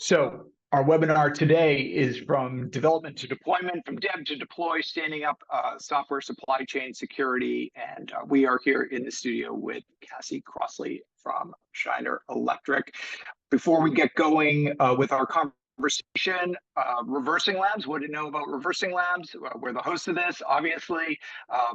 So our webinar today is from development to deployment, from dev to deploy, standing up software supply chain security. And we are here in the studio with Cassie Crossley from Schneider Electric. Before we get going with our conversation, ReversingLabs, what do you know about ReversingLabs? We're the host of this, obviously.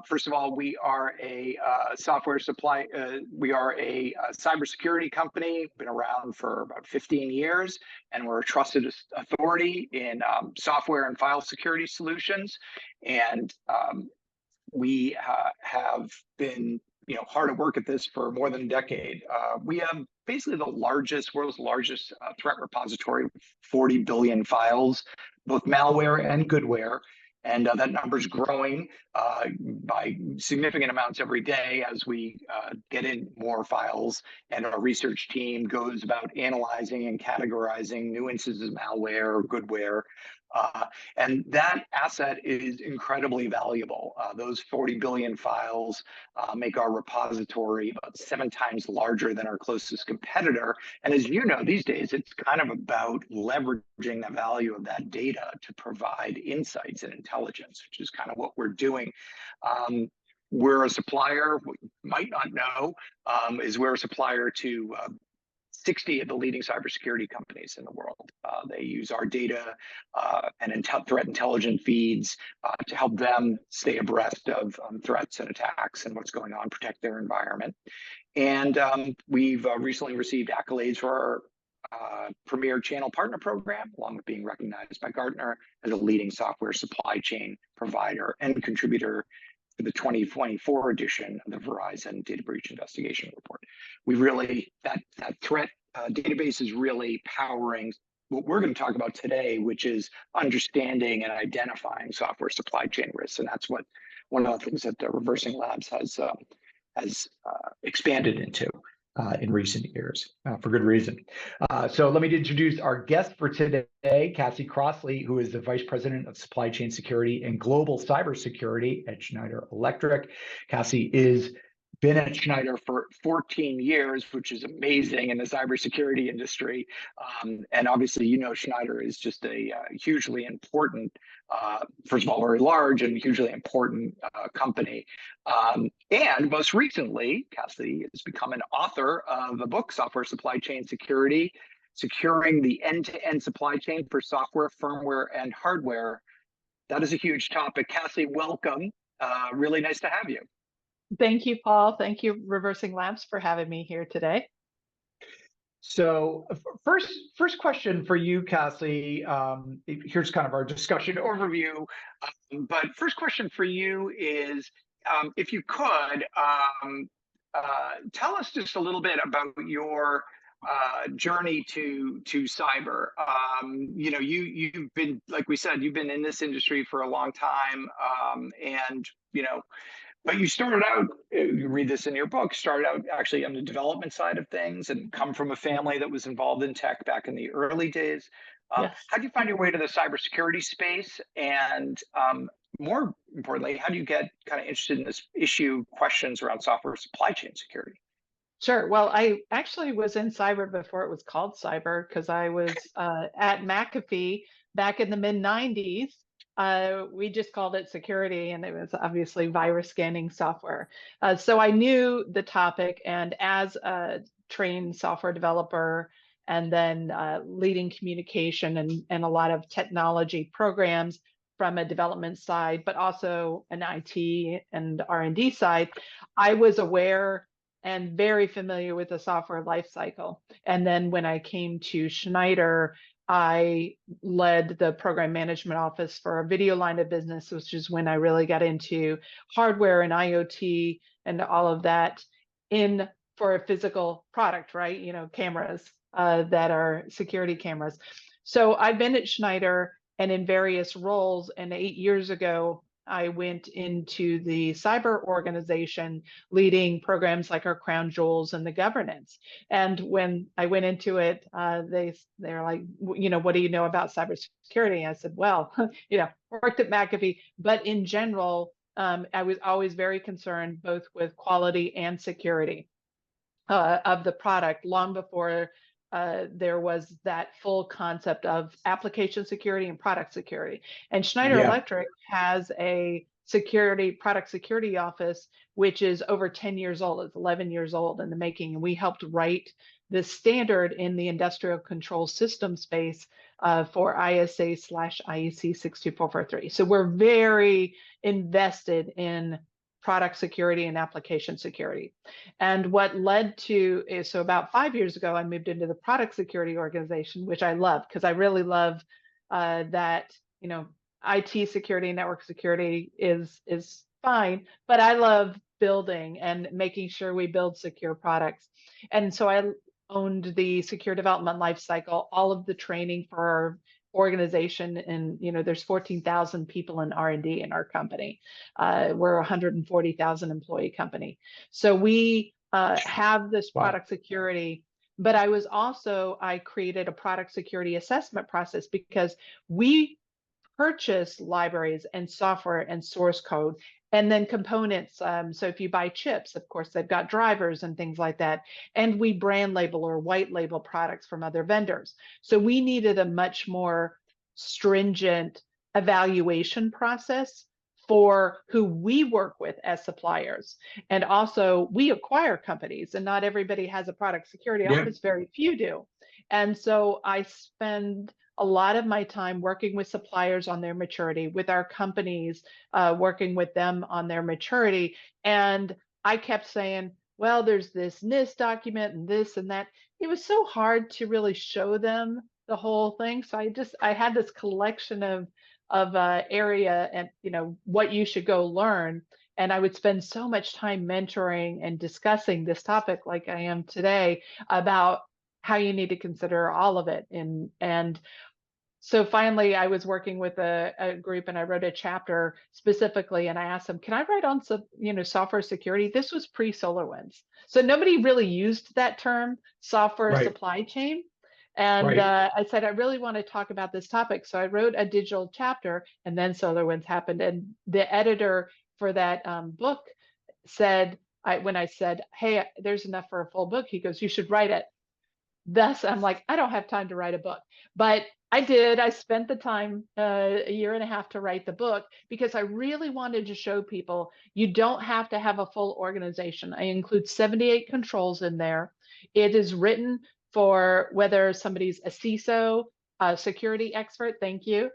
First of all, we are a cybersecurity company, been around for about 15 years, and we're a trusted authority in software and file security solutions. And we have been hard at work at this for more than a decade. We have basically the world's largest threat repository, 40 billion files, both malware and goodware. And that number is growing by significant amounts every day as we get in more files. And our research team goes about analyzing and categorizing new instances of malware or goodware. And that asset is incredibly valuable. Those 40 billion files make our repository about 7 times larger than our closest competitor. And as you know, these days, it's kind of about leveraging the value of that data to provide insights and intelligence, which is kind of what we're doing. We're a supplier, what you might not know, is we're a supplier to 60 of the leading cybersecurity companies in the world. They use our data and threat intelligence feeds to help them stay abreast of threats and attacks and what's going on, protect their environment. And we've recently received accolades for our Premier Channel Partner Program, along with being recognized by Gartner as a leading software supply chain provider and contributor to the 2024 edition of the Verizon Data Breach Investigation Report. That threat database is really powering what we're going to talk about today, which is understanding and identifying software supply chain risks. And that's one of the things that ReversingLabs has expanded into in recent years, for good reason. So let me introduce our guest for today, Cassie Crossley, who is the Vice President of Supply Chain Security and Global Cybersecurity at Schneider Electric. Cassie is been at Schneider for 14 years, which is amazing in the cybersecurity industry. And obviously, Schneider is just a hugely important, first of all, very large and hugely important company. And most recently, Cassie has become an author of a book, Software Supply Chain Security, Securing the End-to-End Supply Chain for Software, Firmware, and Hardware. That is a huge topic. Cassie, welcome. Really nice to have you. Thank you, Paul. Thank you, ReversingLabs, for having me here today. So first question for you, Cassie. Here's kind of our discussion overview. But first question for you is, if you could, tell us just a little bit about your journey to cyber. You've been, like we said, you've been in this industry for a long time, but you started out, you read this in your book, started out actually on the development side of things and come from a family that was involved in tech back in the early days. Yes. How do you find your way to the cybersecurity space? And more importantly, how do you get kind of interested in this questions around software supply chain security? Sure. Well, I actually was in cyber before it was called cyber, because I was at McAfee back in the mid-90s. We just called it security, and it was obviously virus scanning software. So I knew the topic, and as a trained software developer and then leading communication and a lot of technology programs from a development side, but also an IT and R&D side, I was aware and very familiar with the software lifecycle. And then when I came to Schneider, I led the program management office for a video line of business, which is when I really got into hardware and IoT and all of that for a physical product, right? Cameras that are security cameras. So I've been at Schneider and in various roles. And 8 years ago, I went into the cyber organization leading programs like our crown jewels and the governance. And when I went into it, they're like, what do you know about cybersecurity? I said, well, worked at McAfee, but in general, I was always very concerned both with quality and security of the product long before there was that full concept of application security and product security. And Schneider Yeah. Electric has a product security office, which is over 10 years old. It's 11 years old in the making. And we helped write the standard in the industrial control system space for ISA/IEC 62443. So we're very invested in product security and application security. And what led to is, so about 5 years ago, I moved into the product security organization, which I love because I really love that, you know, IT security, network security is fine, but I love building and making sure we build secure products. And so I owned the secure development lifecycle, all of the training for our organization, and you know, there's 14,000 people in R&D in our company. We're a 140,000 employee company, so we have this product security. But I created a product security assessment process because we purchase libraries and software and source code and then components. So if you buy chips, of course, they've got drivers and things like that. And we brand label or white label products from other vendors. So we needed a much more stringent evaluation process for who we work with as suppliers. And also we acquire companies, and not everybody has a product security office, very few do. And so I spend a lot of my time working with suppliers on their maturity, with our companies, working with them on their maturity. And I kept saying, well, there's this NIST document and this and that. It was so hard to really show them the whole thing. So I had this collection of area and, you know, what you should go learn. And I would spend so much time mentoring and discussing this topic, like I am today, about how you need to consider all of it. And so finally, I was working with a group, and I wrote a chapter specifically, and I asked them, can I write on some, you know, software security? This was pre-SolarWinds. So nobody really used that term, software supply chain. And I said, I really want to talk about this topic. So I wrote a digital chapter, and then SolarWinds happened. And the editor for that book said, when I said, hey, there's enough for a full book, he goes, you should write it. Thus, I'm like, I don't have time to write a book. But I did. I spent the time, a year and a half, to write the book because I really wanted to show people you don't have to have a full organization. I include 78 controls in there. It is written for whether somebody's a CISO, a security expert, thank you,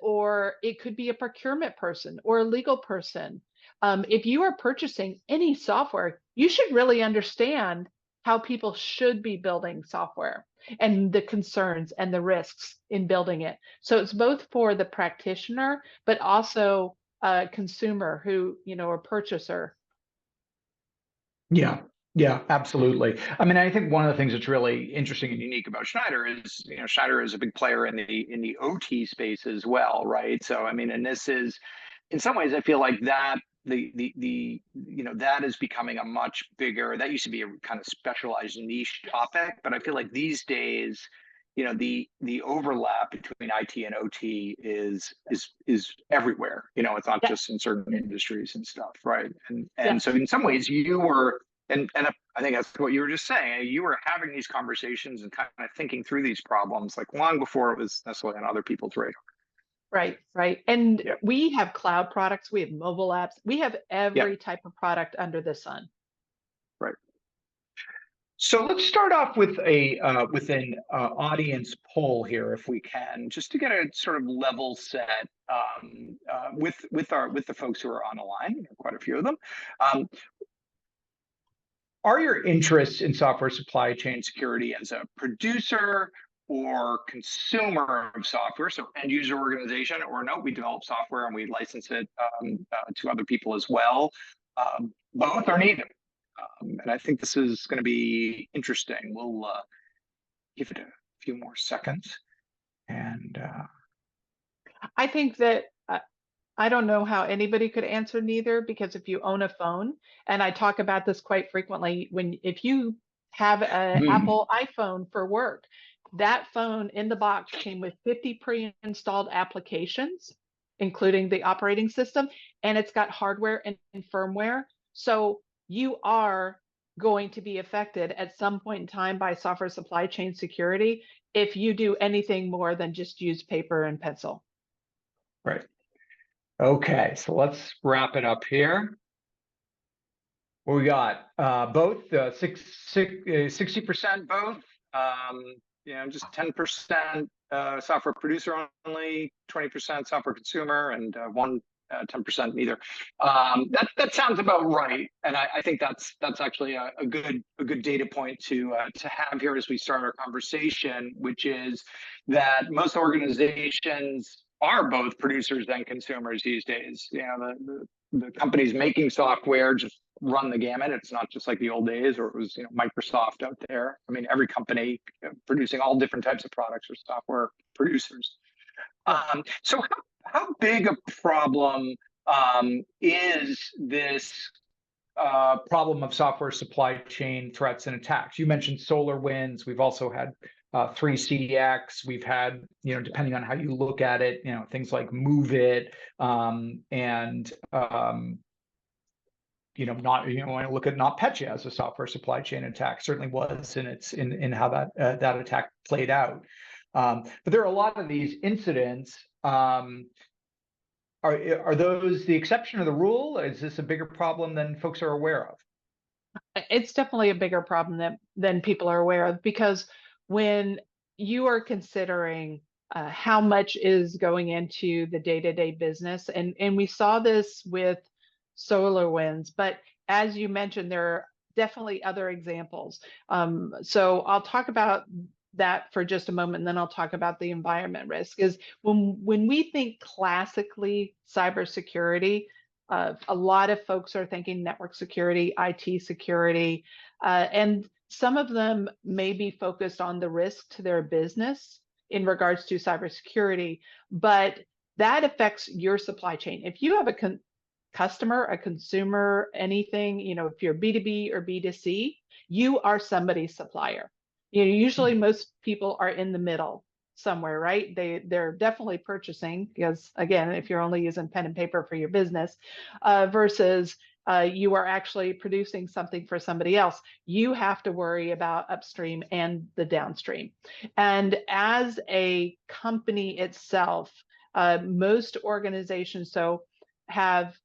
or it could be a procurement person or a legal person. If you are purchasing any software, you should really understand how people should be building software and the concerns and the risks in building it. So it's both for the practitioner, but also a consumer who, you know, a purchaser. Yeah. Yeah, absolutely. I mean, I think one of the things that's really interesting and unique about Schneider is, you know, Schneider is a big player in the OT space as well, right? So, I mean, and this is, in some ways, I feel like that you know, that is becoming a much bigger, that used to be a kind of specialized niche topic, but I feel like these days, you know, the overlap between IT and OT is everywhere. You know, it's not just in certain industries and stuff, right? And so in some ways you were, and I think that's what you were just saying, you were having these conversations and kind of thinking through these problems like long before it was necessarily on other people's radar. Right. And we have cloud products, we have mobile apps, we have every type of product under the sun. Right. So let's start off with with an audience poll here, if we can, just to get a sort of level set with the folks who are on the line. There are quite a few of them. Are your interests in software supply chain security as a producer or consumer of software, so end user organization, or no, we develop software and we license it to other people as well? Both or neither? And I think this is going to be interesting. We'll give it a few more seconds. And I think that I don't know how anybody could answer neither, because if you own a phone, and I talk about this quite frequently, if you have an Apple iPhone for work, that phone in the box came with 50 pre-installed applications, including the operating system, and it's got hardware and firmware. So you are going to be affected at some point in time by software supply chain security if you do anything more than just use paper and pencil. Right. Okay, so let's wrap it up here. What we got? Both 60% both. Just 10% software producer only, 20% software consumer, and 10% neither. That sounds about right, and I think that's actually a good data point to have here as we start our conversation, which is that most organizations are both producers and consumers these days. The companies making software just run the gamut. It's not just like the old days, or it was Microsoft out there. I mean, every company producing all different types of products are software producers. So how big a problem is this problem of software supply chain threats and attacks? You mentioned SolarWinds. We've also had 3CX. We've had, depending on how you look at it, things like MoveIt, and not, when I look at NotPetya as a software supply chain attack, certainly was in how that attack played out. But there are a lot of these incidents. Are those the exception or the rule? Is this a bigger problem than folks are aware of? It's definitely a bigger problem than people are aware of, because when you are considering how much is going into the day-to-day business, and we saw this with SolarWinds, but as you mentioned, there are definitely other examples. So I'll talk about that for just a moment, and then I'll talk about the environment risk. Is when we think classically cybersecurity, a lot of folks are thinking network security, IT security, and some of them may be focused on the risk to their business in regards to cybersecurity, but that affects your supply chain. If you have a customer, a consumer, anything, if you're B2B or B2C, you are somebody's supplier. Usually most people are in the middle somewhere, right? They're definitely purchasing, because again, if you're only using pen and paper for your business, versus you are actually producing something for somebody else, you have to worry about upstream and the downstream. And as a company itself, most organizations have,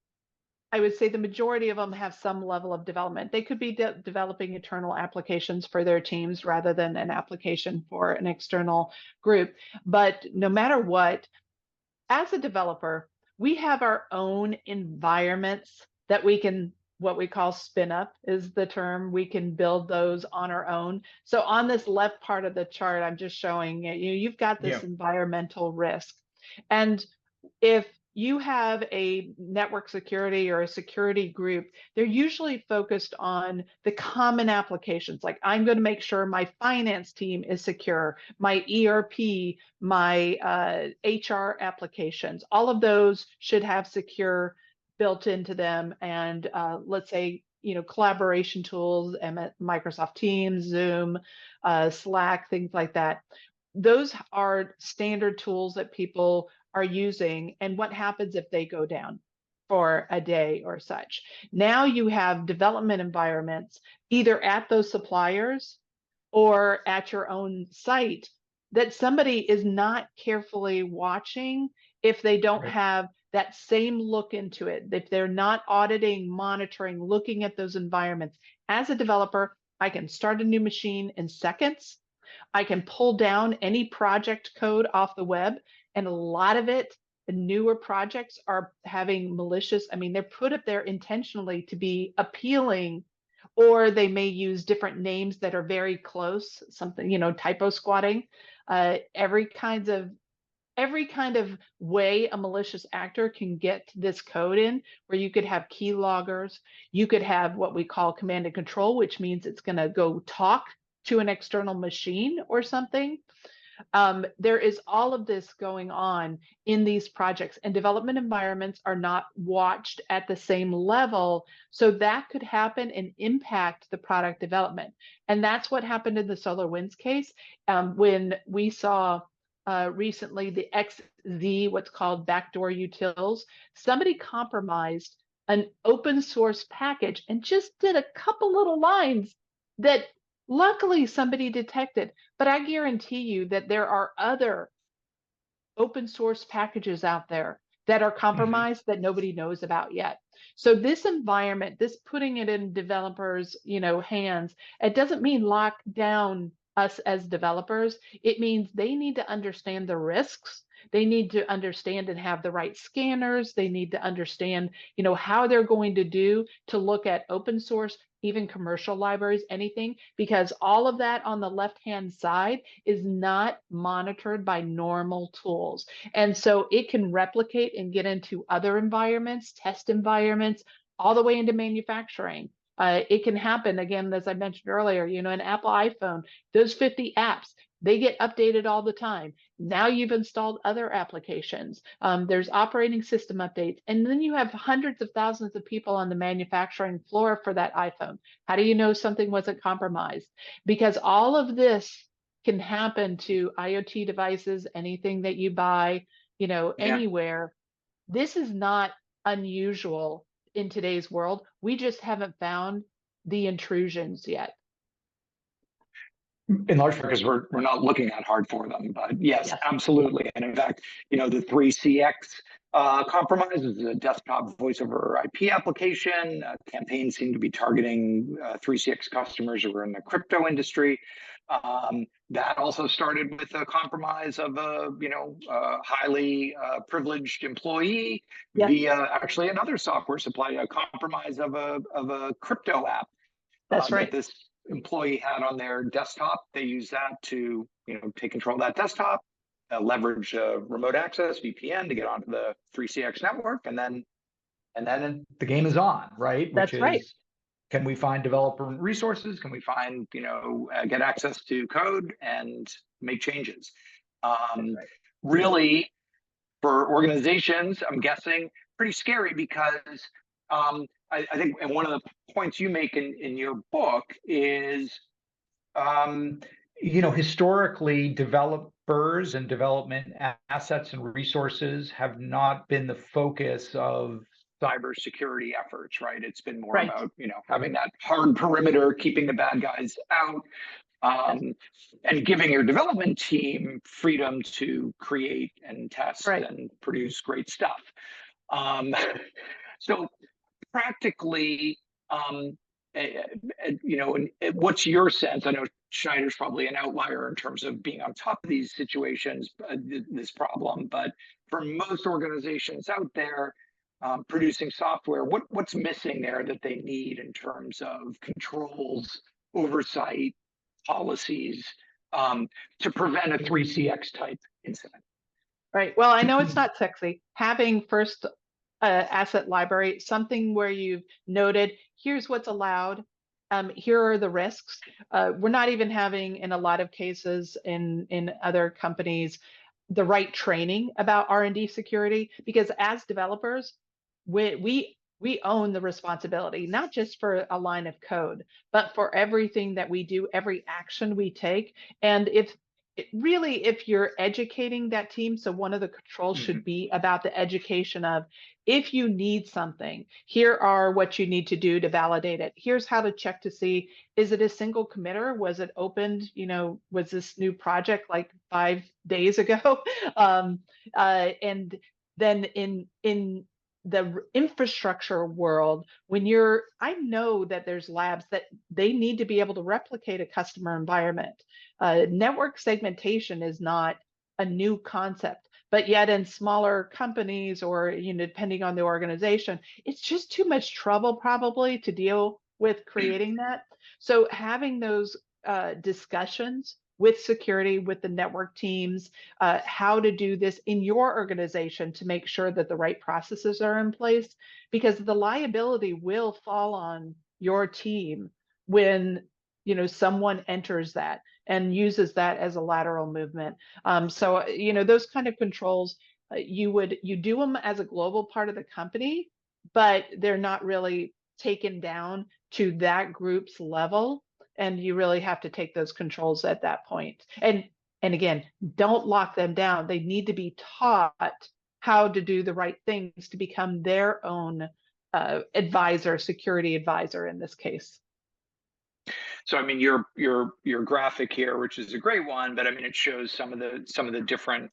I would say the majority of them have some level of development. They could be developing internal applications for their teams rather than an application for an external group. But no matter what, as a developer, we have our own environments that we can, what we call spin up is the term. We can build those on our own. So on this left part of the chart, I'm just showing you've got this environmental risk. And if you have a network security or a security group, they're usually focused on the common applications. Like, I'm going to make sure my finance team is secure, my ERP, my HR applications, all of those should have secure built into them. And let's say, collaboration tools, Microsoft Teams, Zoom, Slack, things like that. Those are standard tools that people are using. And what happens if they go down for a day or such? Now you have development environments either at those suppliers or at your own site that somebody is not carefully watching if they don't have that same look into it. If they're not auditing, monitoring, looking at those environments. As a developer, I can start a new machine in seconds. I can pull down any project code off the web, and a lot of it, the newer projects are having malicious, they're put up there intentionally to be appealing, or they may use different names that are very close, something, typo squatting, every kind of way a malicious actor can get this code in, where you could have key loggers, you could have what we call command and control, which means it's going to go talk to an external machine or something. There is all of this going on in these projects, and development environments are not watched at the same level. So that could happen and impact the product development. And that's what happened in the SolarWinds case, when we saw recently the XZ, what's called backdoor utils. Somebody compromised an open source package and just did a couple little lines that luckily somebody detected. But I guarantee you that there are other open source packages out there that are compromised that nobody knows about yet. So this environment, this putting it in developers, hands, it doesn't mean lock down us as developers. It means they need to understand the risks. They need to understand and have the right scanners. They need to understand, how they're going to look at open source, even commercial libraries, anything, because all of that on the left-hand side is not monitored by normal tools. And so it can replicate and get into other environments, test environments, all the way into manufacturing. It can happen, again, as I mentioned earlier, an Apple iPhone, those 50 apps, they get updated all the time. Now you've installed other applications. There's operating system updates. And then you have hundreds of thousands of people on the manufacturing floor for that iPhone. How do you know something wasn't compromised? Because all of this can happen to IoT devices, anything that you buy, anywhere. This is not unusual in today's world. We just haven't found the intrusions yet. In large part because we're not looking that hard for them, but yes, absolutely. And in fact, the 3CX compromise is a desktop voice over IP application. Campaigns seem to be targeting 3CX customers who are in the crypto industry. That also started with a compromise of a highly privileged employee via actually another software supplier, a compromise of a crypto app. That's right. That this employee had on their desktop. They use that to take control of that desktop, leverage remote access VPN to get onto the 3CX network, and then the game is on, right? That's right. Can we find developer resources? Can we find get access to code and make changes? Really, for organizations, I'm guessing pretty scary because I think, and one of the points you make in your book is, historically, developers and development assets and resources have not been the focus of cybersecurity efforts, right? It's been more about, having that hard perimeter, keeping the bad guys out, and giving your development team freedom to create and test and produce great stuff. So practically, what's your sense? I know Schneider's probably an outlier in terms of being on top of these situations, this problem, but for most organizations out there producing software, what's missing there that they need in terms of controls, oversight, policies to prevent a 3CX type incident? Right. Well, I know it's not sexy. Having first asset library, something where you've noted, here's what's allowed, here are the risks. We're not even having, in a lot of cases in other companies, the right training about R&D security, because as developers, we own the responsibility, not just for a line of code, but for everything that we do, every action we take. And if you're educating that team, so one of the controls should be about the education of, if you need something, here are what you need to do to validate it. Here's how to check to see, is it a single committer? Was it opened? Was this new project like 5 days ago? And then in the infrastructure world, I know that there's labs that they need to be able to replicate a customer environment. Network segmentation is not a new concept, but yet in smaller companies or, depending on the organization, it's just too much trouble probably to deal with creating that. So having those discussions with security, with the network teams, how to do this in your organization to make sure that the right processes are in place, because the liability will fall on your team when someone enters that and uses that as a lateral movement. So those kind of controls, you do them as a global part of the company, but they're not really taken down to that group's level. And you really have to take those controls at that point. And again, don't lock them down. They need to be taught how to do the right things to become their own advisor, security advisor in this case. So I mean, your graphic here, which is a great one, but I mean, it shows some of the different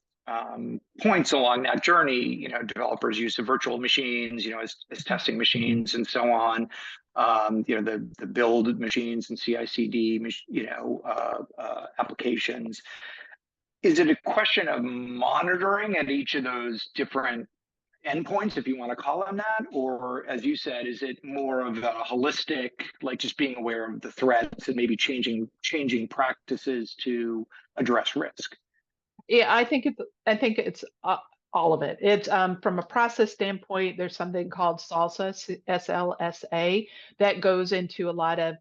points along that journey. You know, developers use the virtual machines, you know, as testing machines and so on. You know, the build machines and CI/CD, you know, applications. Is it a question of monitoring at each of those different endpoints, if you want to call them that, or as you said, is it more of a holistic, like just being aware of the threats and maybe changing practices to address risk? Yeah, I think it's all of it. It's from a process standpoint, there's something called SLSA, SLSA, that goes into a lot of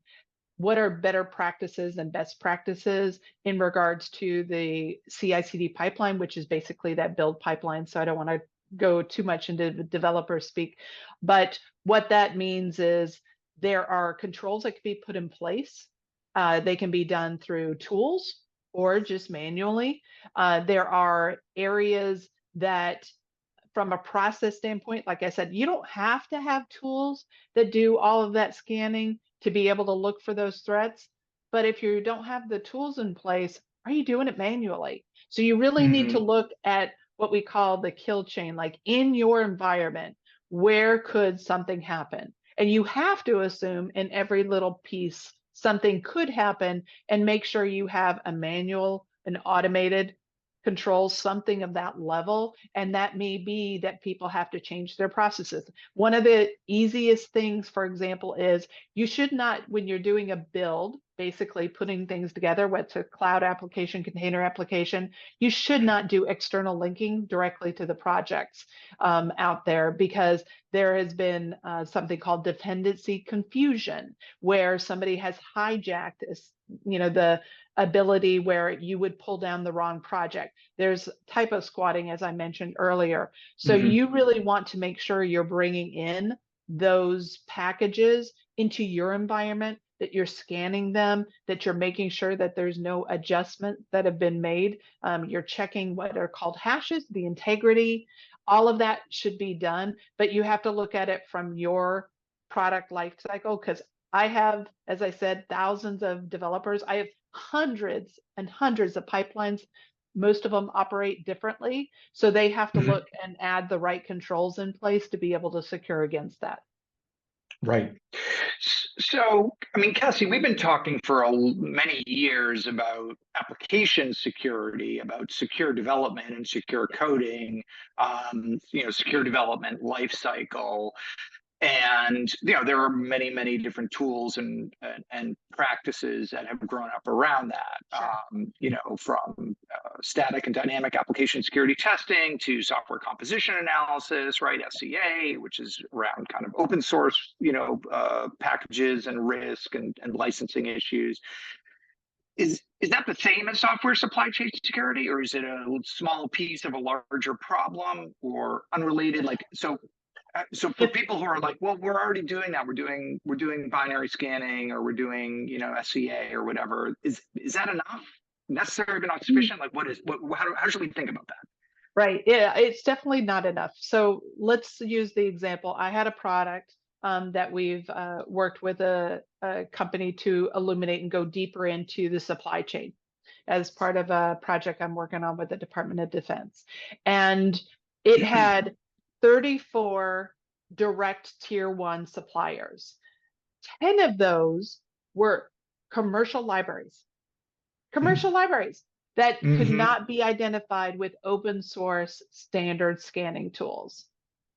what are better practices and best practices in regards to the CI/CD pipeline, which is basically that build pipeline. So I don't want to go too much into developer speak, but what that means is there are controls that can be put in place. They can be done through tools or just manually. There are areas that, from a process standpoint, like I said, you don't have to have tools that do all of that scanning to be able to look for those threats. But if you don't have the tools in place, are you doing it manually? So you really need to look at what we call the kill chain, like in your environment, where could something happen? And you have to assume in every little piece something could happen, and make sure you have a manual, an automated control, something of that level. And that may be that people have to change their processes. One of the easiest things, for example, is you should not, when you're doing a build, basically putting things together, what's a cloud application, container application, you should not do external linking directly to the projects out there, because there has been something called dependency confusion, where somebody has hijacked, you know, the ability where you would pull down the wrong project. There's typo squatting, as I mentioned earlier. So you really want to make sure you're bringing in those packages into your environment, that you're scanning them, that you're making sure that there's no adjustments that have been made. You're checking what are called hashes, the integrity, all of that should be done, but you have to look at it from your product life cycle, because I have, as I said, thousands of developers. I have hundreds and hundreds of pipelines. Most of them operate differently. So they have to look and add the right controls in place to be able to secure against that. Right. So, I mean, Cassie, we've been talking for many years about application security, about secure development and secure coding, you know, secure development lifecycle. And you know, there are many different tools and practices that have grown up around that. You know, from static and dynamic application security testing to software composition analysis, right? SCA, which is around kind of open source, you know, packages and risk and licensing issues. Is that the same as software supply chain security, or is it a small piece of a larger problem, or unrelated? Like, so for people who are like, well, we're already doing that. We're doing binary scanning, or we're doing, you know, SCA or whatever. Is that enough? Necessary but not sufficient? Like, how should we think about that? Right. Yeah, it's definitely not enough. So let's use the example. I had a product that we've worked with a company to illuminate and go deeper into the supply chain as part of a project I'm working on with the Department of Defense. And it had 34 direct tier 1 suppliers. 10 of those were commercial libraries. Commercial libraries that could not be identified with open source standard scanning tools,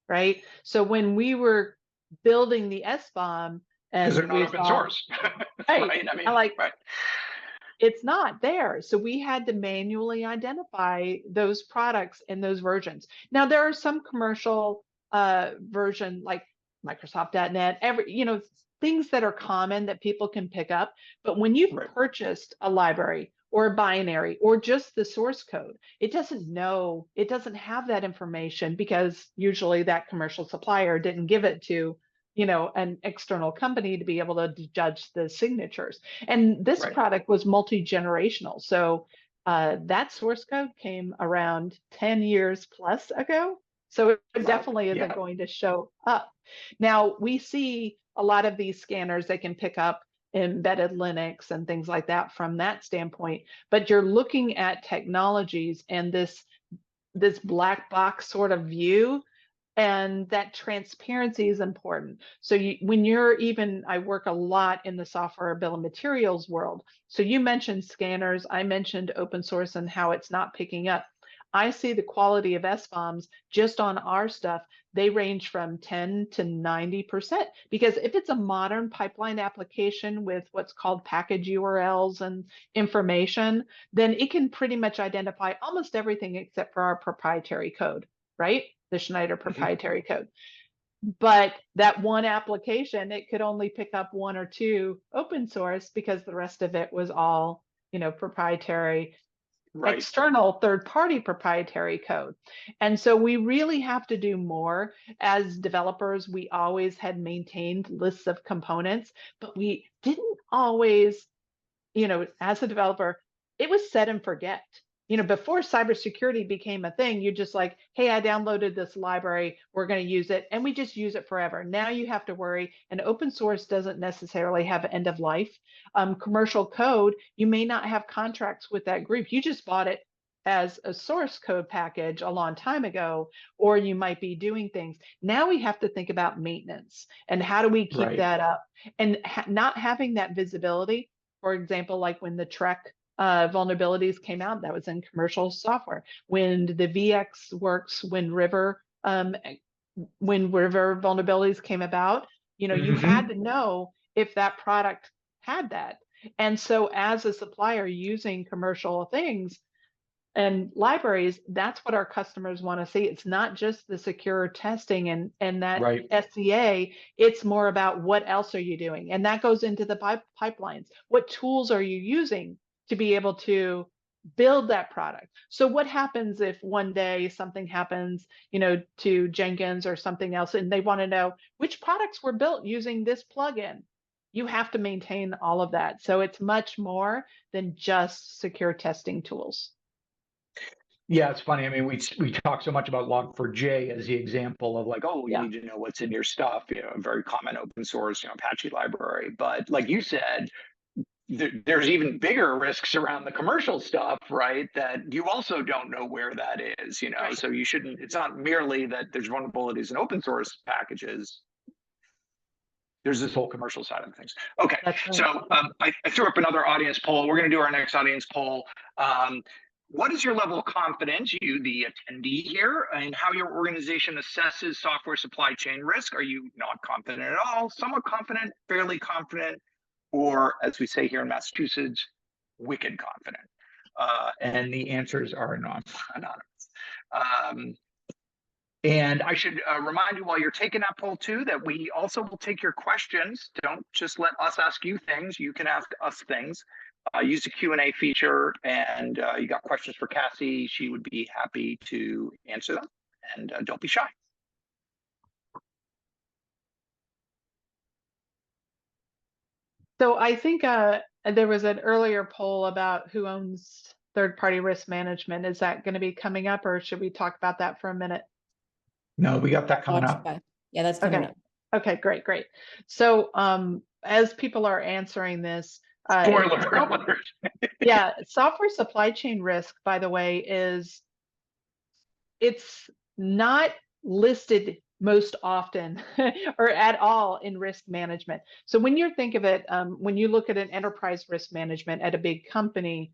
right? So when we were building the SBOM, and they're not open source, right? I mean, like, right. It's not there. So we had to manually identify those products and those versions. Now there are some commercial version like Microsoft.NET, you know, things that are common that people can pick up. But when you've purchased a library or a binary or just the source code, it doesn't have that information, because usually that commercial supplier didn't give it to, you know, an external company to be able to judge the signatures. And this product was multi-generational. So that source code came around 10 years plus ago. So it definitely isn't Yeah. going to show up. Now, we see a lot of these scanners that can pick up embedded Linux and things like that from that standpoint, but you're looking at technologies and this black box sort of view, and that transparency is important. So when you're even, I work a lot in the software bill of materials world. So you mentioned scanners, I mentioned open source and how it's not picking up. I see the quality of SBOMs just on our stuff. They range from 10 to 90%, because if it's a modern pipeline application with what's called package URLs and information, then it can pretty much identify almost everything except for our proprietary code, right? The Schneider proprietary code. But that one application, it could only pick up one or two open source because the rest of it was all, proprietary, Right. external third-party proprietary code. And so we really have to do more. As developers, we always had maintained lists of components, but we didn't always, as a developer, it was set and forget. Before cybersecurity became a thing, you're just like, hey, I downloaded this library, we're going to use it, and we just use it forever. Now you have to worry, and open source doesn't necessarily have end of life. Commercial code, you may not have contracts with that group. You just bought it as a source code package a long time ago, or you might be doing things. Now we have to think about maintenance and how do we keep that up, and not having that visibility. For example, like when the Trek vulnerabilities came out, that was in commercial software. When the VxWorks, when River vulnerabilities came about, you had to know if that product had that. And so as a supplier using commercial things and libraries, that's what our customers want to see. It's not just the secure testing and that SCA, it's more about what else are you doing? And that goes into the pipelines. What tools are you using to be able to build that product? So what happens if one day something happens, to Jenkins or something else, and they want to know which products were built using this plugin? You have to maintain all of that. So it's much more than just secure testing tools. Yeah, it's funny. I mean, we talk so much about Log4j as the example of like, oh, you need to know what's in your stuff, a very common open source, Apache library. But like you said, there's even bigger risks around the commercial stuff, right? That you also don't know where that is, So you shouldn't. It's not merely that there's vulnerabilities in open source packages. There's this whole commercial side of things. Okay, so I threw up another audience poll. We're going to do our next audience poll. What is your level of confidence, you, the attendee here, in how your organization assesses software supply chain risk? Are you not confident at all, somewhat confident, fairly confident, or, as we say here in Massachusetts, wicked confident? And the answers are anonymous. And I should remind you while you're taking that poll too, that we also will take your questions. Don't just let us ask you things. You can ask us things. Use the Q&A feature, and you got questions for Cassie. She would be happy to answer them, and don't be shy. So I think there was an earlier poll about who owns third-party risk management. Is that going to be coming up, or should we talk about that for a minute? No, we got that coming up. Yeah, that's coming up. Okay, great. So as people are answering this, spoiler. Yeah, software supply chain risk, by the way, it's not listed most often or at all in risk management. So when you think of it, when you look at an enterprise risk management at a big company,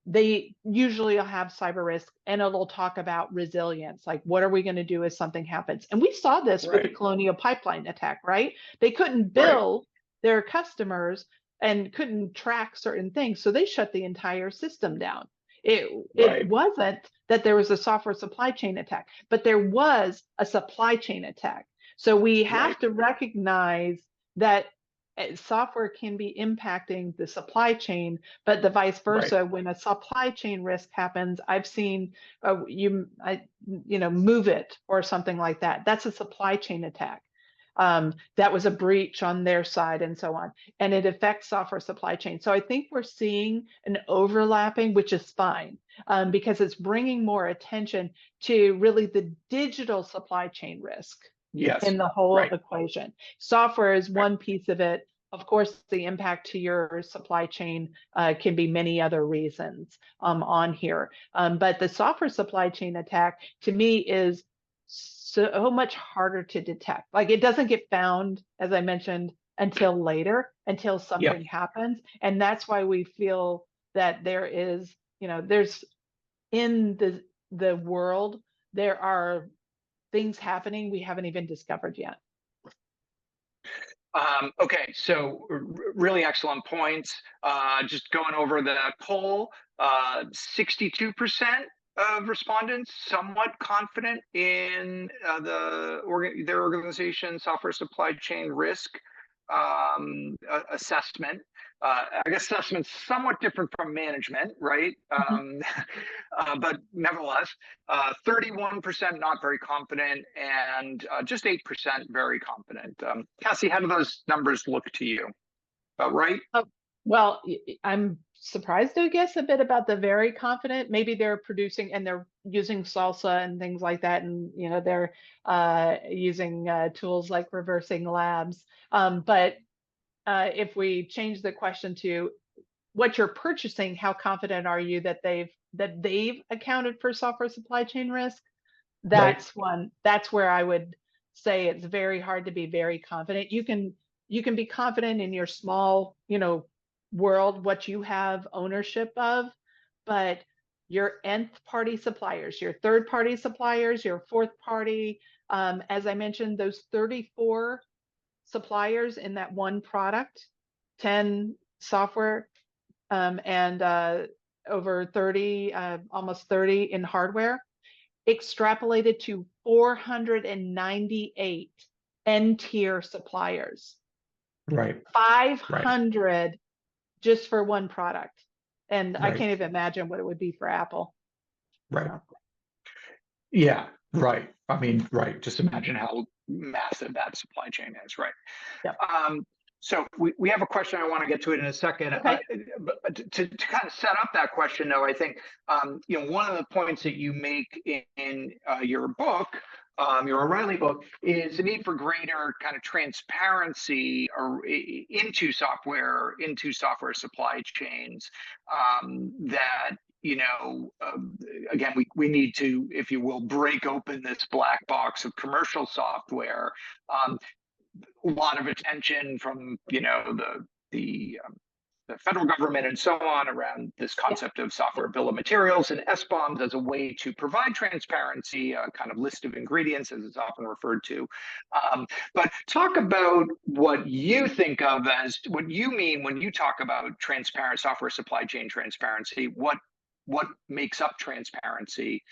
they usually will have cyber risk, and it'll talk about resilience, like what are we going to do if something happens? And we saw this with the Colonial Pipeline attack, right? They couldn't bill their customers and couldn't track certain things, so they shut the entire system down. It wasn't that there was a software supply chain attack, but there was a supply chain attack. So we have to recognize that software can be impacting the supply chain, but the vice versa. When a supply chain risk happens, I've seen move it or something like that. That's a supply chain attack. that was a breach on their side and so on. And it affects software supply chain. So I think we're seeing an overlapping, which is fine, because it's bringing more attention to really the digital supply chain risk in the whole equation. Software is one piece of it. Of course, the impact to your supply chain can be many other reasons on here. But the software supply chain attack, to me, is so much harder to detect. Like, it doesn't get found, as I mentioned, until later, until something happens. And that's why we feel that there is, there's in the world, there are things happening we haven't even discovered yet. Okay, so really excellent points. Just going over that poll, 62% of respondents somewhat confident in their organization software supply chain risk assessment. I guess assessment's somewhat different from management, right? But nevertheless, 31% not very confident, and just 8% very confident. Cassie, how do those numbers look to you? About right? Well, I'm surprised, I guess, a bit about the very confident. Maybe they're producing and they're using salsa and things like that, and they're using tools like ReversingLabs. But if we change the question to what you're purchasing, how confident are you that they've accounted for software supply chain risk? That's that's where I would say it's very hard to be very confident. You can be confident in your small, world, what you have ownership of, but your nth party suppliers, your third party suppliers, your fourth party, as I mentioned, those 34 suppliers in that one product, 10 software, and over 30, almost 30 in hardware, extrapolated to 498 N-tier suppliers. 500 just for one product. And I can't even imagine what it would be for Apple. Yeah, right. I mean, just imagine how massive that supply chain is, right? So we have a question. I want to get to it in a second. Okay. But to kind of set up that question, though, I think one of the points that you make in your book, your O'Reilly book, is the need for greater kind of transparency into software supply chains. That again, we need to, if you will, break open this black box of commercial software. A lot of attention from the federal government and so on around this concept of software bill of materials and SBOMs as a way to provide transparency, a kind of list of ingredients, as it's often referred to. But talk about what you think of as what you mean when you talk about transparent software supply chain transparency. What makes up transparency,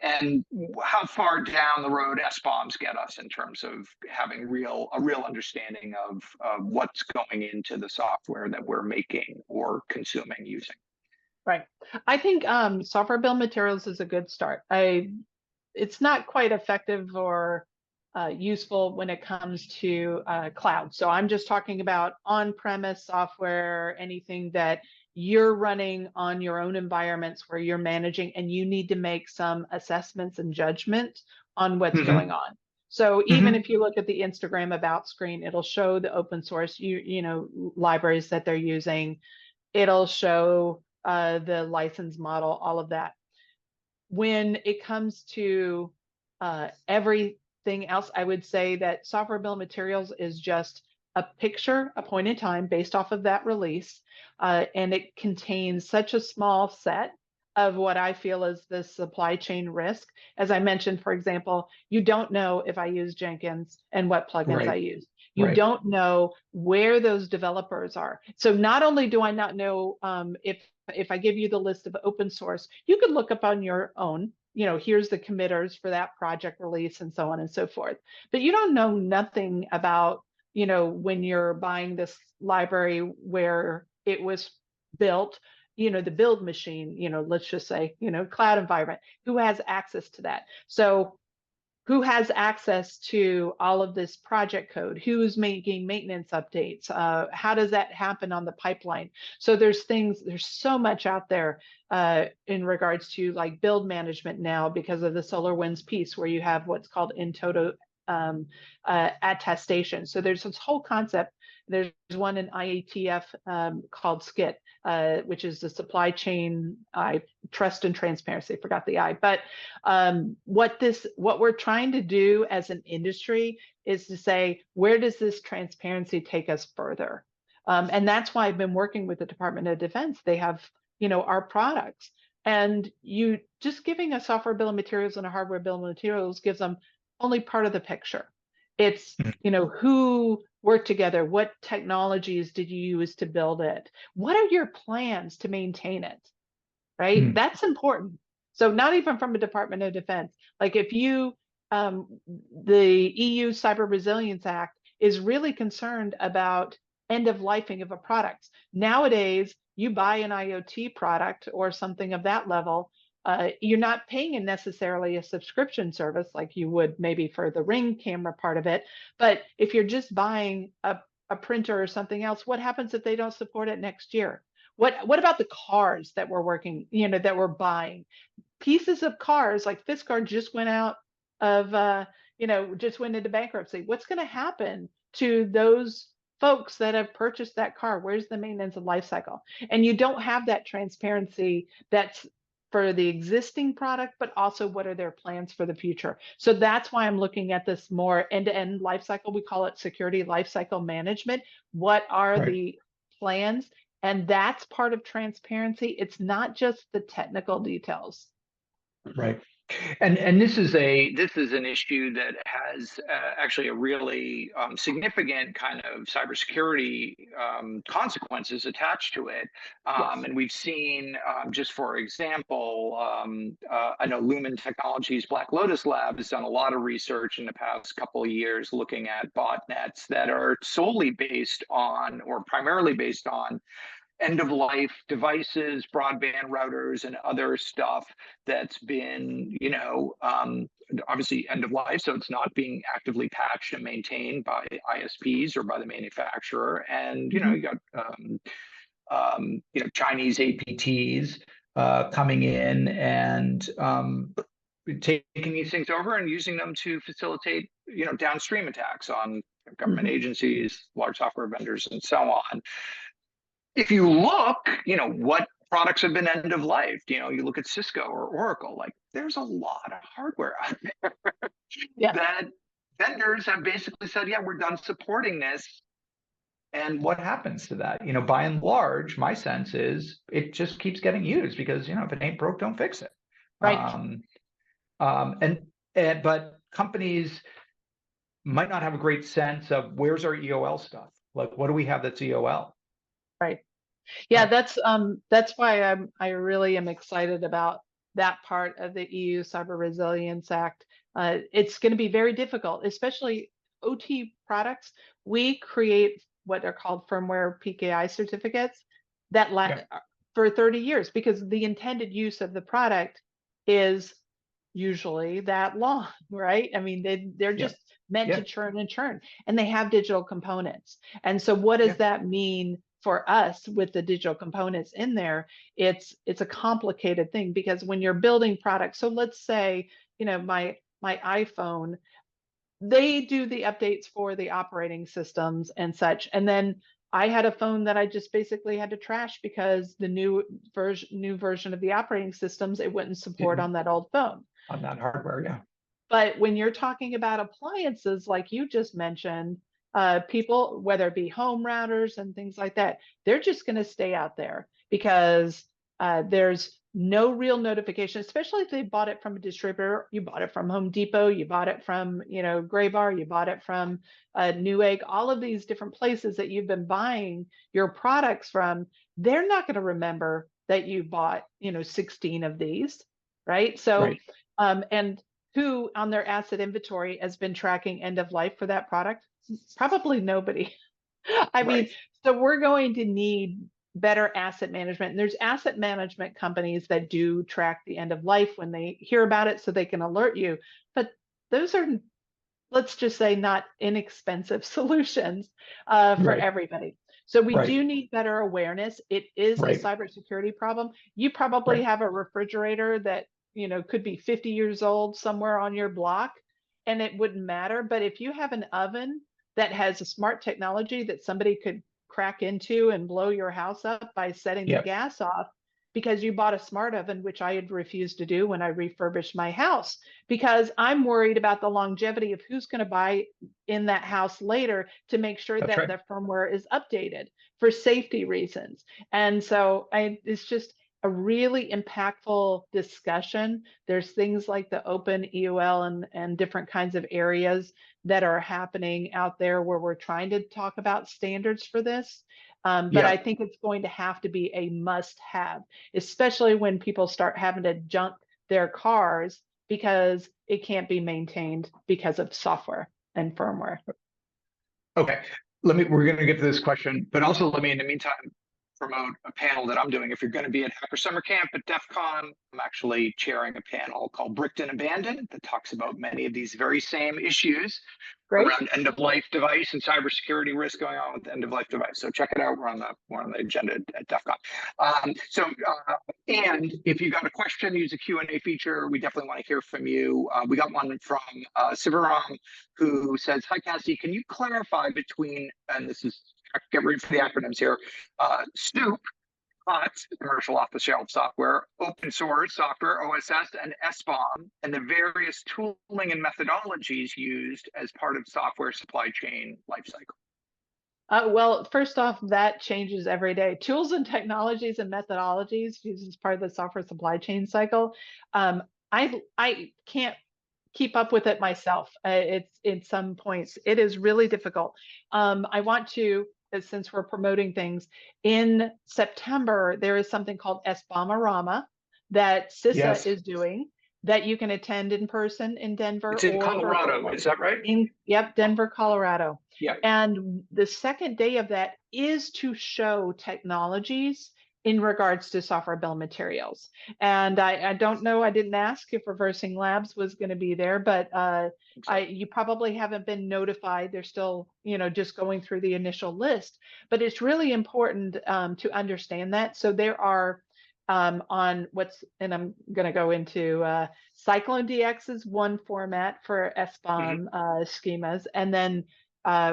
and how far down the road SBOMs get us in terms of having a real understanding of what's going into the software that we're making or consuming using. Right. I think software bill of materials is a good start. It's not quite effective or useful when it comes to cloud. So I'm just talking about on-premise software, anything that you're running on your own environments where you're managing, and you need to make some assessments and judgment on what's going on. So even if you look at the Instagram about screen, it'll show the open source libraries that they're using. It'll show the license model, all of that. When it comes to everything else, I would say that software bill of materials is just a picture, a point in time based off of that release. And it contains such a small set of what I feel is the supply chain risk. As I mentioned, for example, you don't know if I use Jenkins and what plugins I use. You don't know where those developers are. So not only do I not know if I give you the list of open source, you could look up on your own, here's the committers for that project release and so on and so forth. But you don't know nothing about, when you're buying this library, where it was built, the build machine, let's just say, cloud environment, who has access to that. So who has access to all of this project code, who's making maintenance updates, how does that happen on the pipeline? So there's so much out there in regards to like build management now because of the SolarWinds piece, where you have what's called in toto attestation. So there's this whole concept. There's one in IATF called SCIT, which is the supply chain trust and transparency. I forgot the I, but what we're trying to do as an industry is to say, where does this transparency take us further? And that's why I've been working with the Department of Defense. They have, our products, and you just giving a software bill of materials and a hardware bill of materials gives them only part of the picture. It's, who worked together, what technologies did you use to build it? What are your plans to maintain it? Right? That's important. So not even from a Department of Defense. Like if you, the EU Cyber Resilience Act is really concerned about end of lifing of a product. Nowadays, you buy an IoT product or something of that level, you're not paying necessarily a subscription service like you would maybe for the Ring camera part of it. But if you're just buying a printer or something else, what happens if they don't support it next year? What about the cars that we're working, that we're buying? Pieces of cars like Fiskar just went out of, just went into bankruptcy. What's going to happen to those folks that have purchased that car? Where's the maintenance and life cycle? And you don't have that transparency that's for the existing product, but also what are their plans for the future? So that's why I'm looking at this more end-to-end life cycle. We call it security life cycle management. What are the plans? And that's part of transparency. It's not just the technical details. Right. And this is an issue that has actually a really significant kind of cybersecurity consequences attached to it. And we've seen, just for example, I know Lumen Technologies Black Lotus Lab has done a lot of research in the past couple of years looking at botnets that are solely based on, or primarily based on, end-of-life devices, broadband routers, and other stuff that's been, obviously end-of-life, so it's not being actively patched and maintained by ISPs or by the manufacturer. And, you got, Chinese APTs coming in and taking these things over and using them to facilitate, downstream attacks on government agencies, large software vendors, and so on. If you look, what products have been end of life, you look at Cisco or Oracle, like there's a lot of hardware out there that vendors have basically said, yeah, we're done supporting this. And what happens to that? By and large, my sense is it just keeps getting used because, if it ain't broke, don't fix it. Right. But companies might not have a great sense of where's our EOL stuff? Like, what do we have that's EOL? Right. Yeah, that's why I really am excited about that part of the EU Cyber Resilience Act. It's going to be very difficult, especially OT products. We create what are called firmware PKI certificates that last for 30 years because the intended use of the product is usually that long, right? I mean, they're just meant to churn and churn, and they have digital components. And so what does that mean for us with the digital components in there? It's a complicated thing because when you're building products, so let's say, my iPhone, they do the updates for the operating systems and such. And then I had a phone that I just basically had to trash because the new version of the operating systems, it wouldn't support on that old phone. On that hardware, But when you're talking about appliances, like you just mentioned, people, whether it be home routers and things like that, they're just going to stay out there because there's no real notification, especially if they bought it from a distributor. You bought it from Home Depot, you bought it from, Graybar, you bought it from Newegg, all of these different places that you've been buying your products from. They're not going to remember that you bought, 16 of these, right? So, and who on their asset inventory has been tracking end of life for that product? Probably nobody. I mean, so we're going to need better asset management. And there's asset management companies that do track the end of life when they hear about it so they can alert you. But those are, let's just say, not inexpensive solutions for Right. everybody. So we Right. do need better awareness. It is a Right. cybersecurity problem. You probably Right. have a refrigerator that, could be 50 years old somewhere on your block, and it wouldn't matter. But if you have an oven that has a smart technology that somebody could crack into and blow your house up by setting the Yep. gas off because you bought a smart oven, which I had refused to do when I refurbished my house, because I'm worried about the longevity of who's going to buy in that house later to make sure That's that right. the firmware is updated for safety reasons. And so it's just a really impactful discussion. There's things like the open EOL and different kinds of areas that are happening out there where we're trying to talk about standards for this. But Yeah. I think it's going to have to be a must-have, especially when people start having to junk their cars because it can't be maintained because of software and firmware. Okay. We're going to get to this question, but also let me, in the meantime, promote a panel that I'm doing. If you're going to be at Hacker Summer Camp at DEF CON, I'm actually chairing a panel called Bricked and Abandoned that talks about many of these very same issues Great. around end-of-life device and cybersecurity risk going on with the end-of-life device. So check it out. We're on the agenda at DEF CON. And if you got a question, use the Q&A feature. We definitely want to hear from you. We got one from Sivaram, who says, "Hi, Cassie, can you clarify between," and this is, get ready for the acronyms here, SNOOP, commercial off-the-shelf software, open source software, OSS, and SBOM, and the various tooling and methodologies used as part of software supply chain lifecycle." Well, first off, that changes every day. Tools and technologies and methodologies used as part of the software supply chain cycle. I can't keep up with it myself. It's in some points, it is really difficult. I want to, since we're promoting things, in September, there is something called SBOM-A-Rama that CISA Yes. is doing that you can attend in person in Denver. It's in or Colorado, virtually. is that right? Yep, Denver, Colorado. Yeah. And the second day of that is to show technologies in regards to software bill of materials. And I don't know, I didn't ask if ReversingLabs was going to be there, but you probably haven't been notified. They're still, just going through the initial list. But it's really important to understand that. So there are and I'm going to go into Cyclone DX is one format for SBOM schemas, and then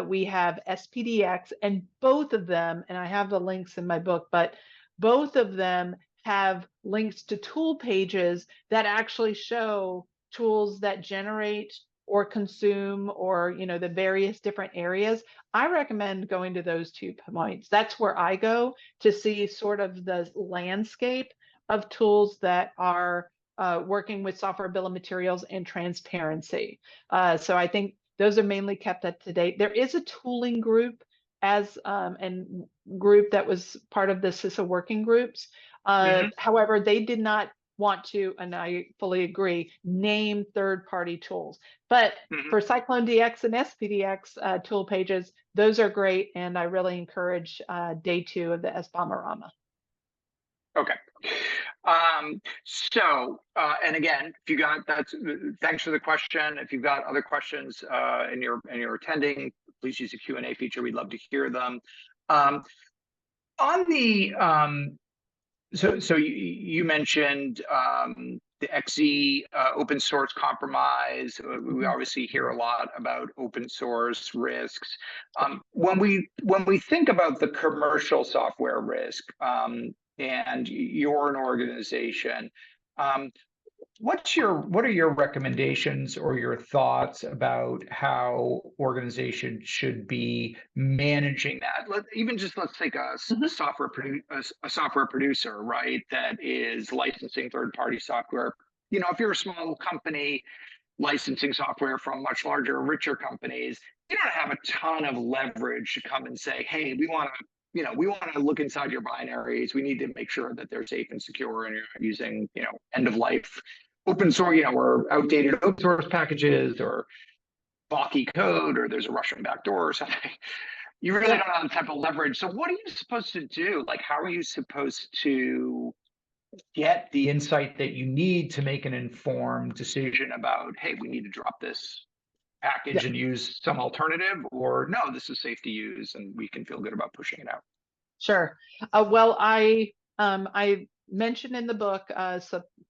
we have SPDX, and both of them, and I have the links in my book, but both of them have links to tool pages that actually show tools that generate or consume, or the various different areas. I recommend going to those 2 points. That's where I go to see sort of the landscape of tools that are working with software bill of materials and transparency. So I think those are mainly kept up to date. There is a tooling group and group that was part of the CISA working groups. However, they did not want to, and I fully agree, name third-party tools. But for Cyclone DX and SPDX tool pages, those are great, and I really encourage day 2 of the SBOM-A-Rama. Okay. And again, if you got thanks for the question. If you've got other questions and you're attending, please use the Q&A feature. We'd love to hear them. On the so you mentioned the XZ open source compromise. We obviously hear a lot about open source risks. When we think about the commercial software risk, and you're an organization, what are your recommendations or your thoughts about how organizations should be managing that? Let's take a software producer, right, that is licensing third-party software. If you're a small company licensing software from much larger, richer companies, you don't have a ton of leverage to come and say, hey, we want to look inside your binaries. We need to make sure that they're safe and secure, and you're not using, end of life open source, or outdated open source packages, or bulky code, or there's a Russian backdoor or something. You really don't have that type of leverage. So what are you supposed to do? Like, how are you supposed to get the insight that you need to make an informed decision about, hey, we need to drop this package and use some alternative, or no, this is safe to use and we can feel good about pushing it out. Sure. Well, I mentioned in the book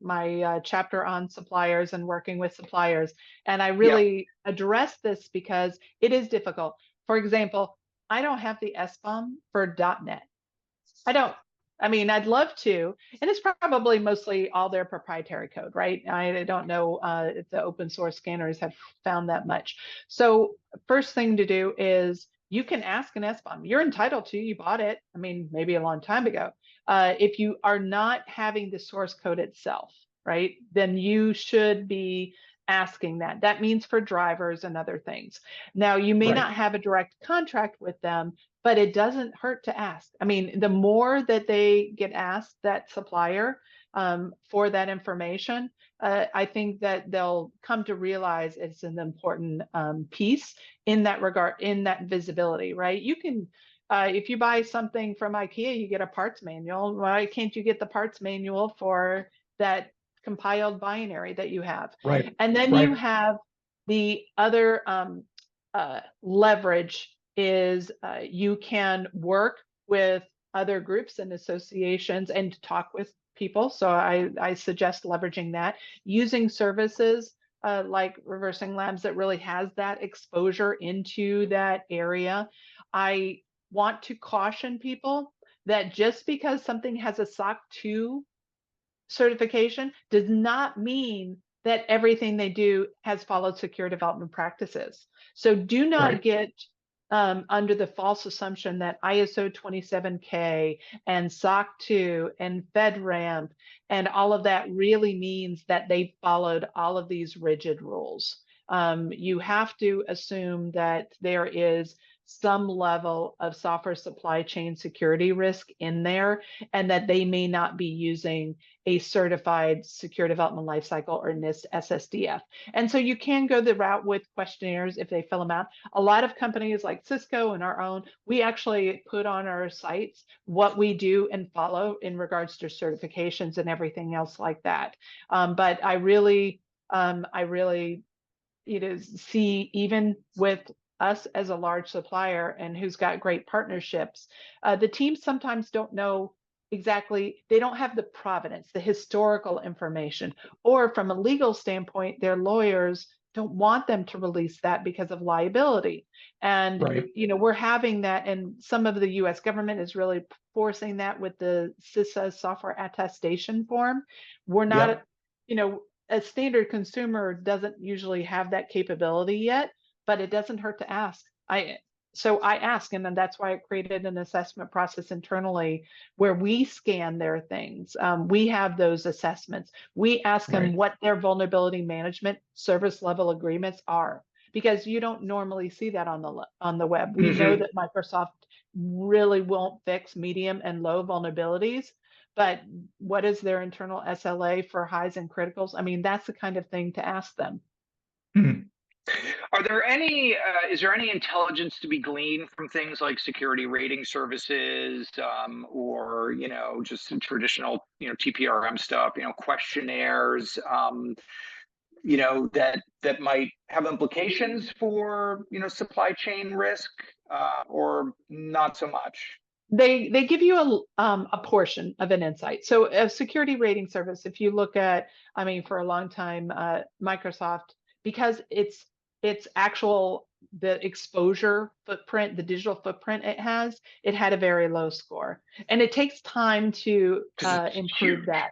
my chapter on suppliers and working with suppliers, and I really address this because it is difficult. For example, I don't have the SBOM for .NET. I don't. I mean, I'd love to, and it's probably mostly all their proprietary code, right? I don't know if the open source scanners have found that much. So first thing to do is you can ask an SBOM. You're entitled to, you bought it. I mean, maybe a long time ago. If you are not having the source code itself, right, then you should be asking that. That means for drivers and other things. Now, you may not have a direct contract with them, but it doesn't hurt to ask. I mean, the more that they get asked, that supplier, for that information, I think that they'll come to realize it's an important piece in that regard, in that visibility, right? You can, if you buy something from IKEA, you get a parts manual. Why can't you get the parts manual for that compiled binary that you have? And then you have the other leverage is you can work with other groups and associations and talk with people. So I suggest leveraging that, using services like ReversingLabs that really has that exposure into that area. I want to caution people that just because something has a SOC 2 certification does not mean that everything they do has followed secure development practices. So do not get under the false assumption that ISO 27K and SOC 2 and FedRAMP and all of that really means that they followed all of these rigid rules. You have to assume that there is some level of software supply chain security risk in there, and that they may not be using a certified secure development lifecycle or NIST SSDF. And so you can go the route with questionnaires if they fill them out. A lot of companies like Cisco and our own, we actually put on our sites what we do and follow in regards to certifications and everything else like that. But I really, see, even with us as a large supplier and who's got great partnerships, the teams sometimes don't know exactly, they don't have the provenance, the historical information, or from a legal standpoint, their lawyers don't want them to release that because of liability. And, we're having that, and some of the US government is really forcing that with the CISA software attestation form. We're not, a standard consumer doesn't usually have that capability yet, but it doesn't hurt to ask. So I ask, and then that's why I created an assessment process internally where we scan their things. We have those assessments. We ask them what their vulnerability management service level agreements are, because you don't normally see that on the web. We know that Microsoft really won't fix medium and low vulnerabilities, but what is their internal SLA for highs and criticals? I mean, that's the kind of thing to ask them. Are there any, is there any intelligence to be gleaned from things like security rating services, or, just some traditional, TPRM stuff, questionnaires, that might have implications for, supply chain risk, or not so much? They give you a portion of an insight. So a security rating service, if you look at, for a long time, Microsoft, because it's actual, the exposure footprint, the digital footprint it had a very low score. And it takes time to improve that.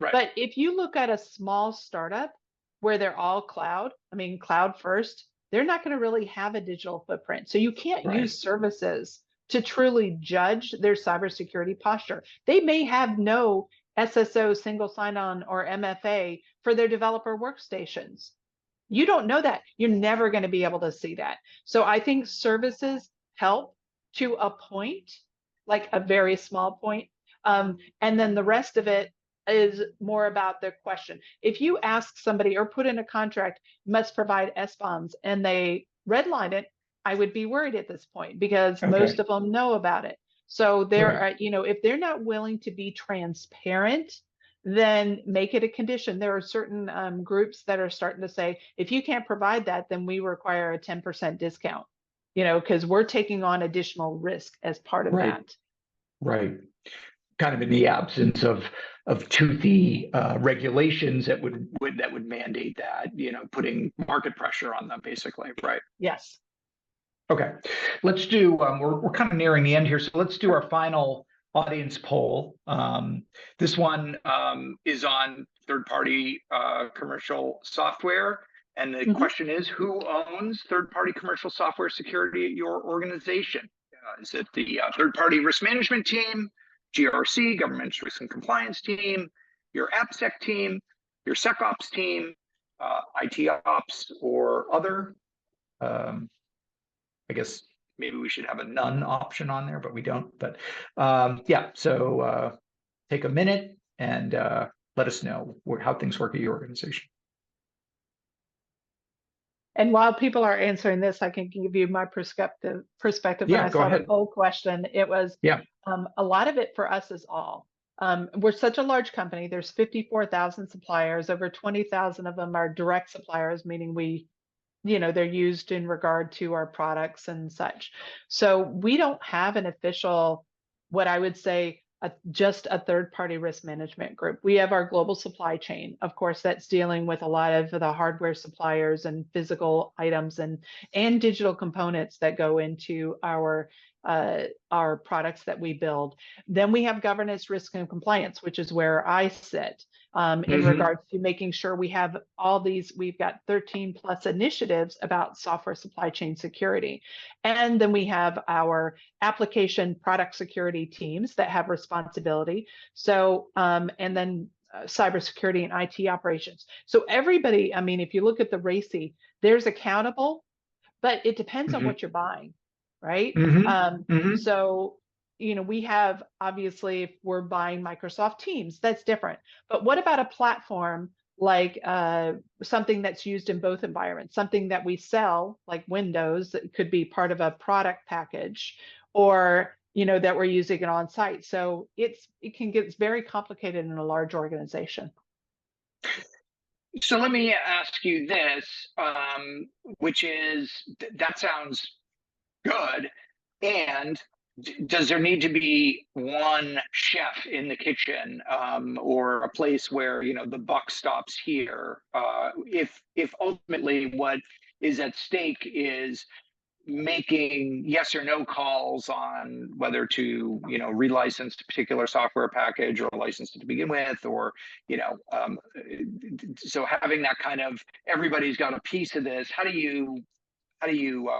But if you look at a small startup where they're all cloud, cloud first, they're not going to really have a digital footprint. So you can't use services to truly judge their cybersecurity posture. They may have no SSO, single sign-on, or MFA for their developer workstations. You don't know that. You're never going to be able to see that. So I think services help to a point, like a very small point. And then the rest of it is more about their question. If you ask somebody or put in a contract, must provide SBOMs, and they redline it, I would be worried at this point, because most of them know about it. So there are, if they're not willing to be transparent then make it a condition. There are certain groups that are starting to say, if you can't provide that, then we require a 10% discount, because we're taking on additional risk as part of Right. that. Right. Kind of in the absence of toothy regulations that would mandate that, putting market pressure on them, basically. Right. Yes. Okay. Let's do. We're kind of nearing the end here, so let's do our final audience poll. This one is on third-party commercial software, and the question is: who owns third-party commercial software security at your organization? Is it the third-party risk management team, GRC, government risk and compliance team, your AppSec team, your SecOps team, IT ops, or other? I guess maybe we should have a none option on there, but we don't. But yeah, so take a minute and let us know how things work at your organization. And while people are answering this, I can give you my perspective. Yeah, When I go saw ahead. the poll question, it was a lot of it for us is all. We're such a large company. There's 54,000 suppliers. Over 20,000 of them are direct suppliers, meaning they're used in regard to our products and such. So we don't have an official, what I would say, just a third-party risk management group. We have our global supply chain. Of course, that's dealing with a lot of the hardware suppliers and physical items and digital components that go into our products that we build. Then we have governance, risk, and compliance, which is where I sit in regards to making sure we have all these. We've got 13 plus initiatives about software supply chain security. And then we have our application product security teams that have responsibility. So, and then cybersecurity and IT operations. So everybody, I mean, if you look at the RACI, there's accountable, but it depends on what you're buying, right? So, we have, obviously, if we're buying Microsoft Teams, that's different. But what about a platform like something that's used in both environments, something that we sell like Windows that could be part of a product package, or that we're using it on site. So it can get very complicated in a large organization. So let me ask you this, which is, that sounds good. And does there need to be one chef in the kitchen, or a place where the buck stops here? If ultimately what is at stake is making yes or no calls on whether to relicense a particular software package or license it to begin with, or so having that kind of, everybody's got a piece of this. How do you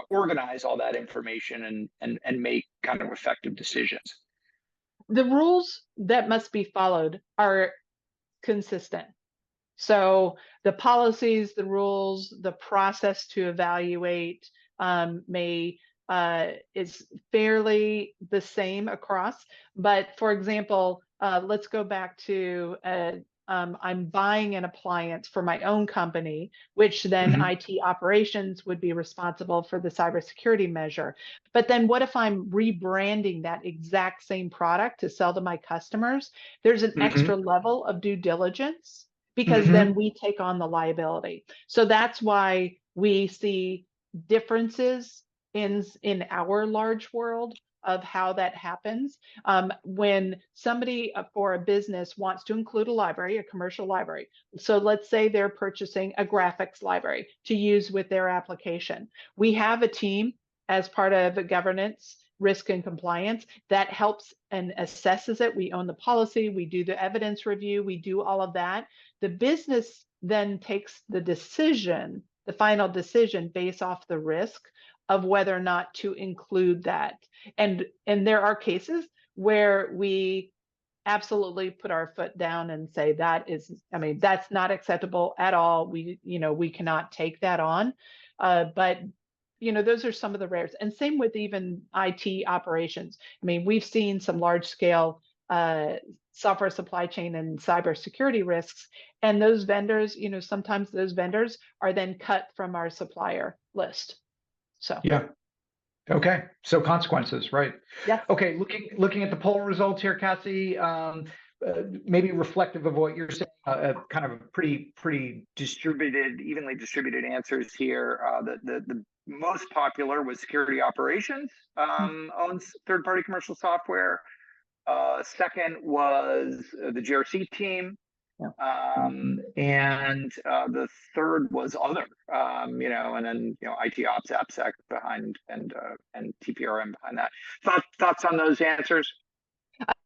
organize all that information and make kind of effective decisions? The rules that must be followed are consistent. So the policies, the rules, the process to evaluate is fairly the same across. But for example, let's go back to I'm buying an appliance for my own company, which then IT operations would be responsible for the cybersecurity measure. But then what if I'm rebranding that exact same product to sell to my customers? There's an extra level of due diligence, because then we take on the liability. So that's why we see differences in our large world of how that happens. When somebody for a business wants to include a library, a commercial library. So let's say they're purchasing a graphics library to use with their application. We have a team as part of governance, risk, and compliance that helps and assesses it. We own the policy, we do the evidence review, we do all of that. The business then takes the decision, the final decision, based off the risk of whether or not to include that. And there are cases where we absolutely put our foot down and say that's not acceptable at all. We cannot take that on. But those are some of the rares. And same with even IT operations. I mean, we've seen some large scale software supply chain and cybersecurity risks, and those vendors, sometimes those vendors are then cut from our supplier list. So yeah. Okay. So consequences, right? Yes. Okay. Looking at the poll results here, Cassie, maybe reflective of what you're saying, kind of a pretty distributed, evenly distributed answers here. The most popular was security operations, owns third-party commercial software. Second was the GRC team. And the third was other, and then, IT ops, AppSec behind, and TPRM behind that. Thoughts on those answers?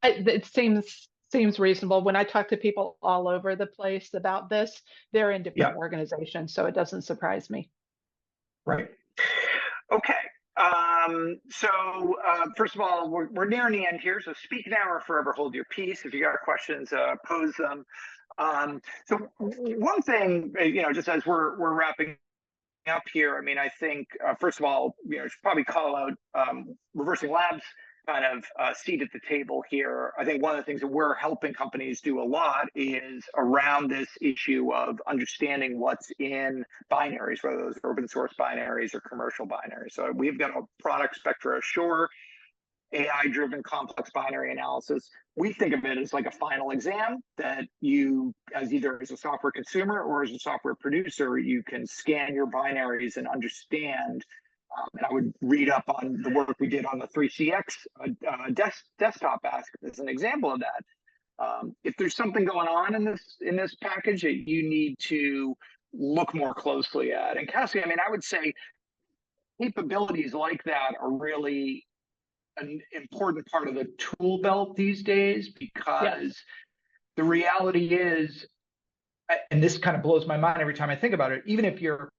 It seems reasonable. When I talk to people all over the place about this, they're in different organizations, so it doesn't surprise me. Right. Okay. First of all, we're nearing the end here, so speak now or forever hold your peace. If you got questions, pose them. So one thing, just as we're wrapping up here, I mean, I think, first of all, should probably call out ReversingLabs kind of seat at the table here. I think one of the things that we're helping companies do a lot is around this issue of understanding what's in binaries, whether those are open source binaries or commercial binaries. So we've got a product, Spectra Assure, AI-driven complex binary analysis. We think of it as like a final exam that you, as either as a software consumer or as a software producer, you can scan your binaries and understand. And I would read up on the work we did on the 3CX desktop ask as an example of that. If there's something going on in this package that you need to look more closely at, and Cassie, I mean, I would say capabilities like that are really an important part of the tool belt these days, because the reality is, and this kind of blows my mind every time I think about it, even if you're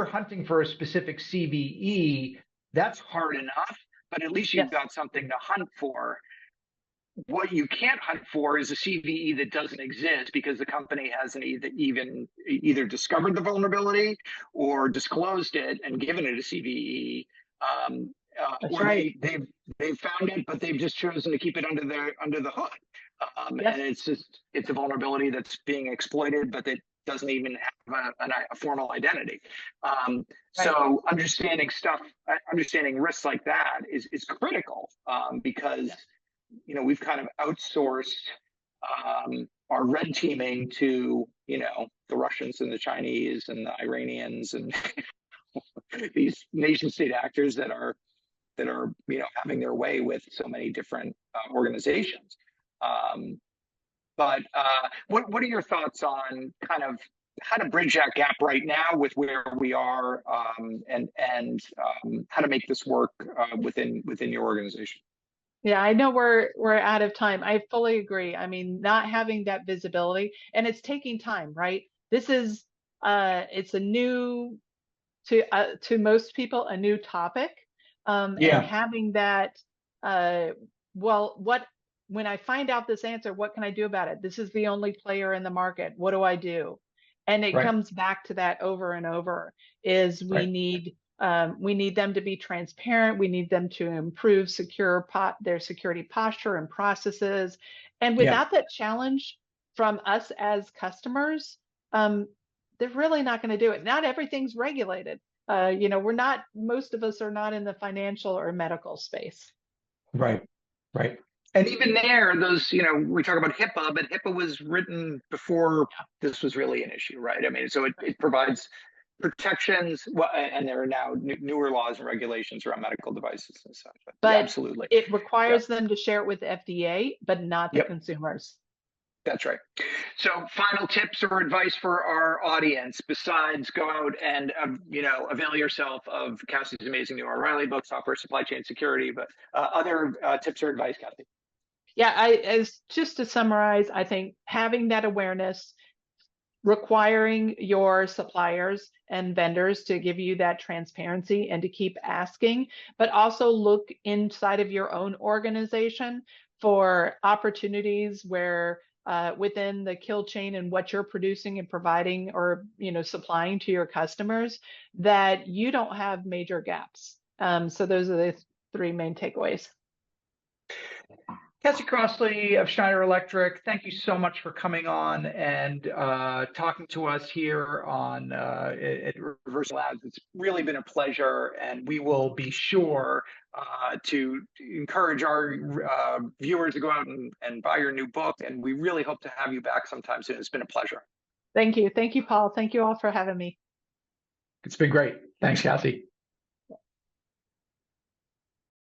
hunting for a specific CVE, that's hard enough, but at least you've got something to hunt for. What you can't hunt for is a CVE that doesn't exist because the company hasn't either discovered the vulnerability or disclosed it and given it a CVE. Or right. They've found it, but they've just chosen to keep it under the hood. And it's a vulnerability that's being exploited, but it doesn't even have a formal identity. So understanding risks like that is critical, because we've kind of outsourced our red teaming to the Russians and the Chinese and the Iranians and these nation state actors that are having their way with so many different organizations. But what are your thoughts on kind of how to bridge that gap right now with where we are, and how to make this work within your organization? Yeah, I know we're out of time. I fully agree. I mean, not having that visibility, and it's taking time, right? This is it's a new to most people a new topic. And having that, when I find out this answer, what can I do about it? This is the only player in the market. What do I do? And it comes back to that over and over, is we need them to be transparent. We need them to improve their security posture and processes. And without that challenge from us as customers, they're really not going to do it. Not everything's regulated. Most of us are not in the financial or medical space. Right. And even there, those, we talk about HIPAA, but HIPAA was written before this was really an issue, right? I mean, so it provides protections, and there are now newer laws and regulations around medical devices and such. But absolutely, it requires them to share it with the FDA, but not the consumers. That's right. So final tips or advice for our audience, besides go out and, avail yourself of Cassie's amazing new O'Reilly book, Software Supply Chain Security, but other tips or advice, Cassie? Yeah, as just to summarize, I think having that awareness, requiring your suppliers and vendors to give you that transparency and to keep asking, but also look inside of your own organization for opportunities where within the kill chain and what you're producing and providing or supplying to your customers, that you don't have major gaps. So those are the three main takeaways. Cassie Crossley of Schneider Electric, thank you so much for coming on and talking to us here on at ReversingLabs. It's really been a pleasure, and we will be sure to encourage our viewers to go out and buy your new book. And we really hope to have you back sometime soon. It's been a pleasure. Thank you. Thank you, Paul. Thank you all for having me. It's been great. Thanks, Cassie.